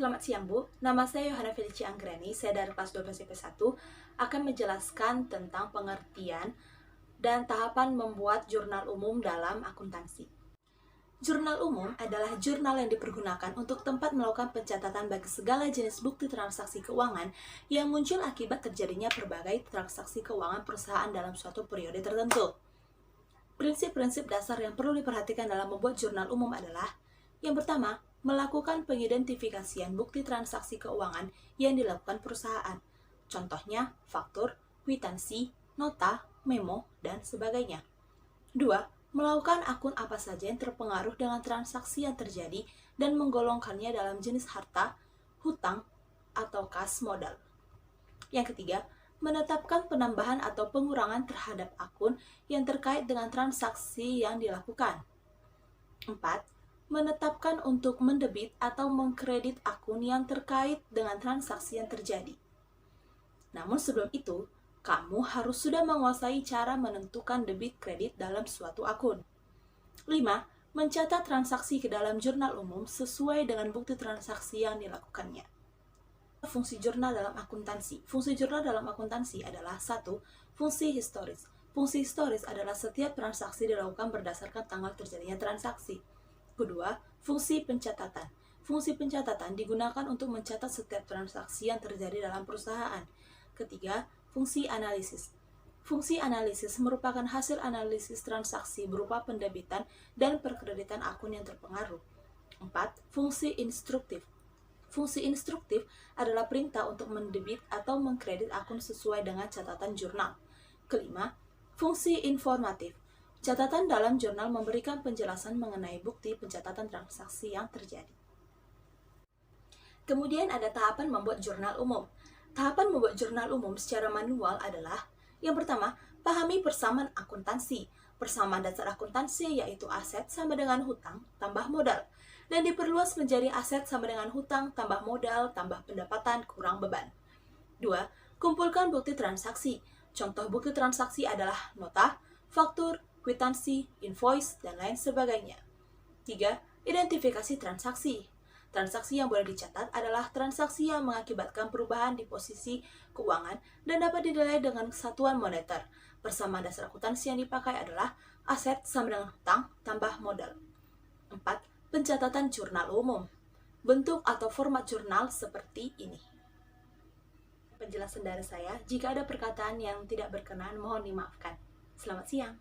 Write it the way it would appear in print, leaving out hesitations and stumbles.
Selamat siang Bu, nama saya Yohana Felicia Anggreni, saya dari kelas 12 IP1 akan menjelaskan tentang pengertian dan tahapan membuat jurnal umum dalam akuntansi. Jurnal umum adalah jurnal yang dipergunakan untuk tempat melakukan pencatatan bagi segala jenis bukti transaksi keuangan yang muncul akibat terjadinya berbagai transaksi keuangan perusahaan dalam suatu periode tertentu. Prinsip-prinsip dasar yang perlu diperhatikan dalam membuat jurnal umum adalah: yang pertama, melakukan pengidentifikasian bukti transaksi keuangan yang dilakukan perusahaan. Contohnya, faktur, kwitansi, nota, memo, dan sebagainya. 2. Melakukan akun apa saja yang terpengaruh dengan transaksi yang terjadi dan menggolongkannya dalam jenis harta, hutang, atau kas modal. Yang ketiga, menetapkan penambahan atau pengurangan terhadap akun yang terkait dengan transaksi yang dilakukan. 4. Menetapkan untuk mendebit atau mengkredit akun yang terkait dengan transaksi yang terjadi. Namun sebelum itu, kamu harus sudah menguasai cara menentukan debit kredit dalam suatu akun. 5. Mencatat transaksi ke dalam jurnal umum sesuai dengan bukti transaksi yang dilakukannya. Fungsi jurnal dalam akuntansi. Fungsi jurnal dalam akuntansi adalah 1. Fungsi historis. Fungsi historis adalah setiap transaksi dilakukan berdasarkan tanggal terjadinya transaksi. Kedua, fungsi pencatatan. Fungsi pencatatan digunakan untuk mencatat setiap transaksi yang terjadi dalam perusahaan. Ketiga, fungsi analisis. Fungsi analisis merupakan hasil analisis transaksi berupa pendebitan dan perkreditan akun yang terpengaruh. 4. Fungsi instruktif. Fungsi instruktif adalah perintah untuk mendebit atau mengkredit akun sesuai dengan catatan jurnal. Kelima, fungsi informatif. Catatan dalam jurnal memberikan penjelasan mengenai bukti pencatatan transaksi yang terjadi. Kemudian ada tahapan membuat jurnal umum. Tahapan membuat jurnal umum secara manual adalah: yang pertama, pahami persamaan akuntansi. Persamaan dasar akuntansi yaitu aset sama dengan hutang tambah modal, dan diperluas menjadi aset sama dengan hutang tambah modal tambah pendapatan kurang beban. 2. Kumpulkan bukti transaksi. Contoh bukti transaksi adalah nota, faktur, kwitansi, invoice, dan lain sebagainya. 3. Identifikasi transaksi. Transaksi yang boleh dicatat adalah transaksi yang mengakibatkan perubahan di posisi keuangan dan dapat dinilai dengan satuan moneter. Persamaan dasar akuntansi yang dipakai adalah aset sama dengan hutang tambah modal. 4. Pencatatan jurnal umum. Bentuk atau format jurnal seperti ini. Penjelasan dari saya, jika ada perkataan yang tidak berkenan, mohon dimaafkan. Selamat siang.